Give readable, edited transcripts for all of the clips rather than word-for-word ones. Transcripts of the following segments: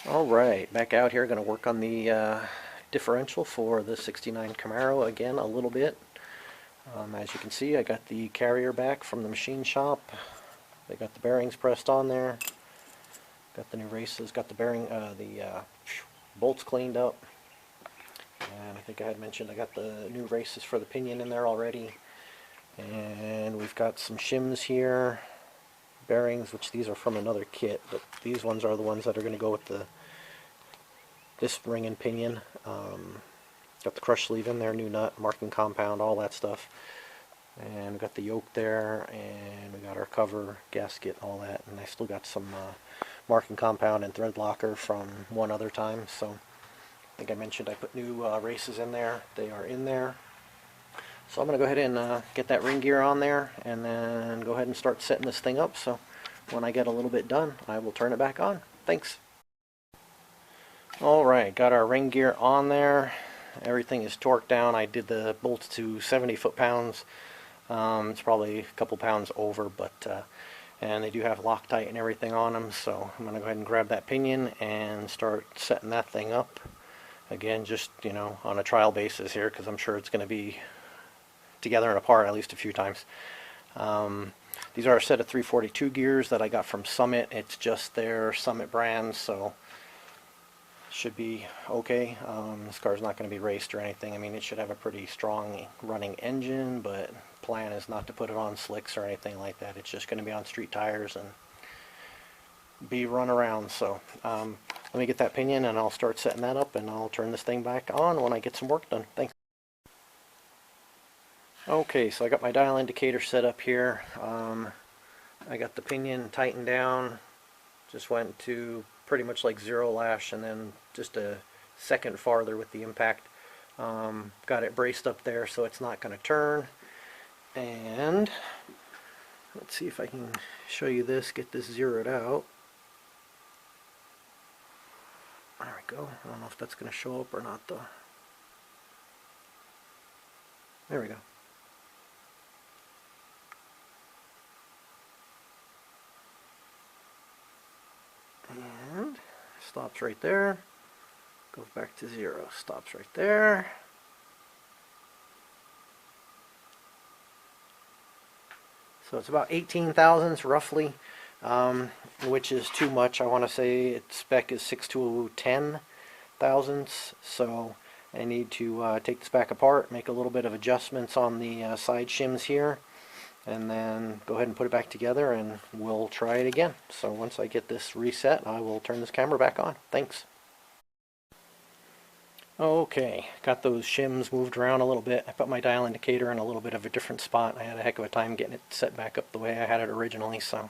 Alright, back out here, going to work on the differential for the 69 Camaro again a little bit. As you can see, I got the carrier back from the machine shop. They got the bearings pressed on there. Got the new races, got the bolts cleaned up. And I think I had mentioned I got the new races for the pinion in there already. And we've got some shims here. Bearings, which these are from another kit, but these ones are the ones that are going to go with this ring and pinion. Got the crush sleeve in there, new nut, marking compound, all that stuff. And we got the yoke there, and we got our cover, gasket, all that. And I still got some marking compound and thread locker from one other time. So I think I mentioned I put new races in there. They are in there. So I'm going to go ahead and get that ring gear on there and then go ahead and start setting this thing up. So when I get a little bit done, I will turn it back on. Thanks. Alright, got our ring gear on there. Everything is torqued down. I did the bolts to 70 foot-pounds. It's probably a couple pounds over, but and they do have Loctite and everything on them. So I'm going to go ahead and grab that pinion and start setting that thing up. Again, just, you know, on a trial basis here, because I'm sure it's going to be together and apart at least a few times. These are a set of 342 gears that I got from Summit. It's just their Summit brand, so should be okay. This car's not going to be raced or anything. I mean, it should have a pretty strong running engine, but plan is not to put it on slicks or anything like that. It's just going to be on street tires and be run around. So let me get that pinion and I'll start setting that up, and I'll turn this thing back on when I get some work done. Thanks. Okay, so I got my dial indicator set up here. I got the pinion tightened down. Just went to pretty much like zero lash and then just a second farther with the impact. Got it braced up there so it's not going to turn. And let's see if I can show you this, get this zeroed out. There we go. I don't know if that's going to show up or not though. There we go. And stops right there, goes back to zero, stops right there. So it's about 18 thousandths roughly, which is too much. I want to say its spec is 6 to 10 thousandths, so I need to take this back apart, make a little bit of adjustments on the side shims here, and then go ahead and put it back together and we'll try it again. So once I get this reset, I will turn this camera back on. Thanks. Okay, got those shims moved around a little bit. I put my dial indicator in a little bit of a different spot. I had a heck of a time getting it set back up the way I had it originally, so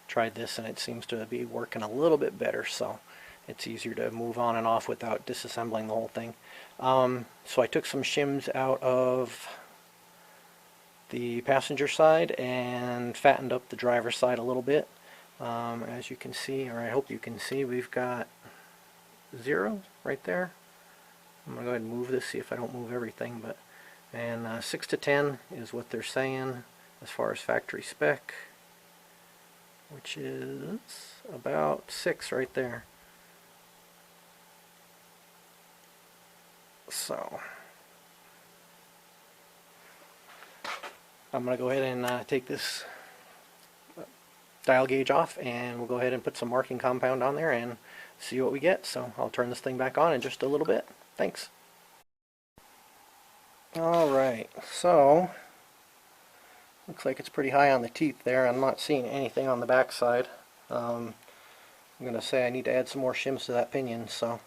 tried this and it seems to be working a little bit better, so it's easier to move on and off without disassembling the whole thing. So I took some shims out of the passenger side and fattened up the driver's side a little bit. As you can see, or I hope you can see, we've got 0 right there. I'm going to go ahead and move this, see if I don't move everything, but and 6 to 10 is what they're saying as far as factory spec, which is about 6 right there. So I'm going to go ahead and take this dial gauge off, and we'll go ahead and put some marking compound on there and see what we get. So I'll turn this thing back on in just a little bit. Thanks. Alright, so looks like it's pretty high on the teeth there. I'm not seeing anything on the back side. I'm going to say I need to add some more shims to that pinion, so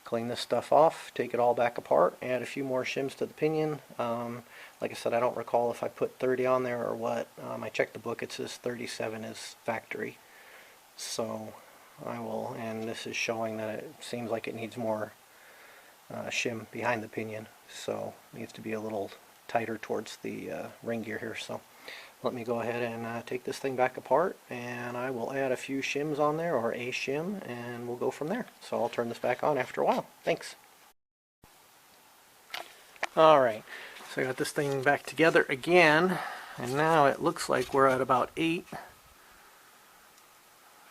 clean this stuff off, take it all back apart, add a few more shims to the pinion. Like I said, I don't recall if I put 30 on there or what. I checked the book, it says 37 is factory. So I will, and this is showing that it seems like it needs more shim behind the pinion, so it needs to be a little tighter towards the ring gear here. So let me go ahead and take this thing back apart, and I will add a few shims on there, or a shim, and we'll go from there. So I'll turn this back on after a while. Thanks. Alright, so I got this thing back together again, and now it looks like we're at about 8. If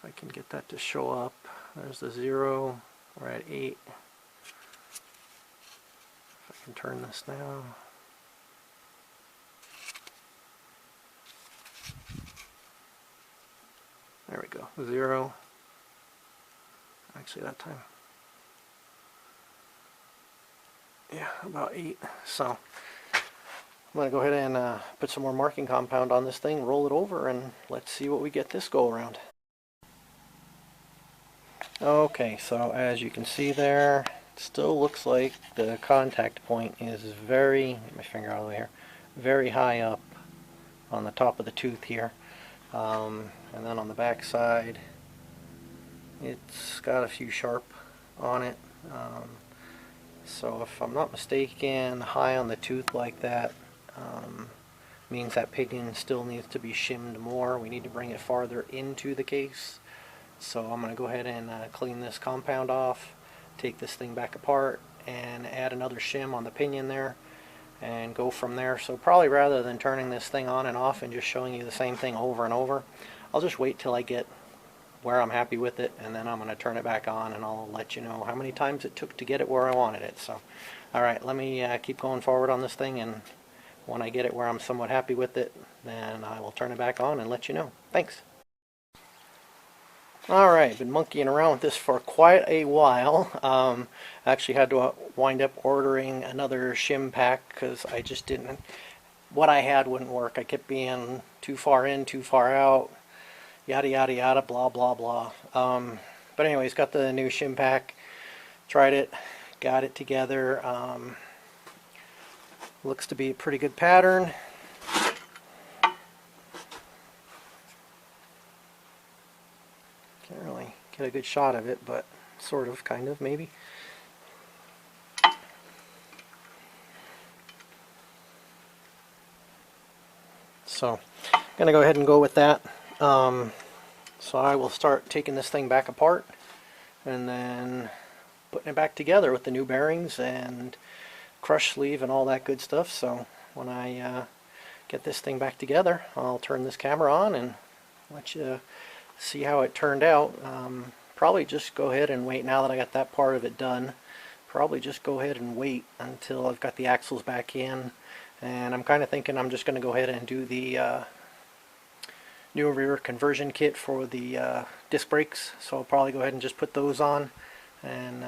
I can get that to show up. There's the 0. We're at 8. If I can turn this now. There we go. 0. Actually, that time. Yeah, about 8. So I'm going to go ahead and put some more marking compound on this thing, roll it over, and let's see what we get this go around. Okay, so as you can see there, it still looks like the contact point is get my finger out of the way here, very high up on the top of the tooth here. And then on the back side, it's got a few sharp on it. So if I'm not mistaken, high on the tooth like that means that pinion still needs to be shimmed more. We need to bring it farther into the case. So I'm going to go ahead and clean this compound off, take this thing back apart, and add another shim on the pinion there, and go from there. So probably rather than turning this thing on and off and just showing you the same thing over and over, I'll just wait till I get where I'm happy with it, and then I'm going to turn it back on, and I'll let you know how many times it took to get it where I wanted it. So, alright, let me keep going forward on this thing, and when I get it where I'm somewhat happy with it, then I will turn it back on and let you know. Thanks. Alright, been monkeying around with this for quite a while. Actually had to wind up ordering another shim pack because I just didn't, what I had wouldn't work. I kept being too far in, too far out, yada yada yada, blah blah blah. But anyways, got the new shim pack, tried it, got it together. Looks to be a pretty good pattern. Can't really get a good shot of it, but sort of, kind of, maybe. So, I'm going to go ahead and go with that. So I will start taking this thing back apart and then putting it back together with the new bearings and crush sleeve and all that good stuff. So when I get this thing back together, I'll turn this camera on and let you see how it turned out. Probably just go ahead and wait now that I got that part of it done. Probably just go ahead and wait until I've got the axles back in. And I'm kind of thinking I'm just going to go ahead and do the new rear conversion kit for the disc brakes. So I'll probably go ahead and just put those on and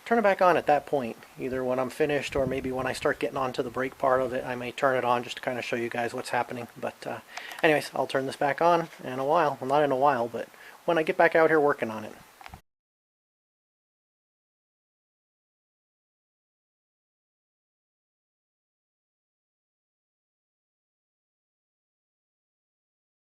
turn it back on at that point. Either when I'm finished or maybe when I start getting onto the brake part of it, I may turn it on just to kind of show you guys what's happening. But anyways, I'll turn this back on in a while. Well, not in a while, but when I get back out here working on it.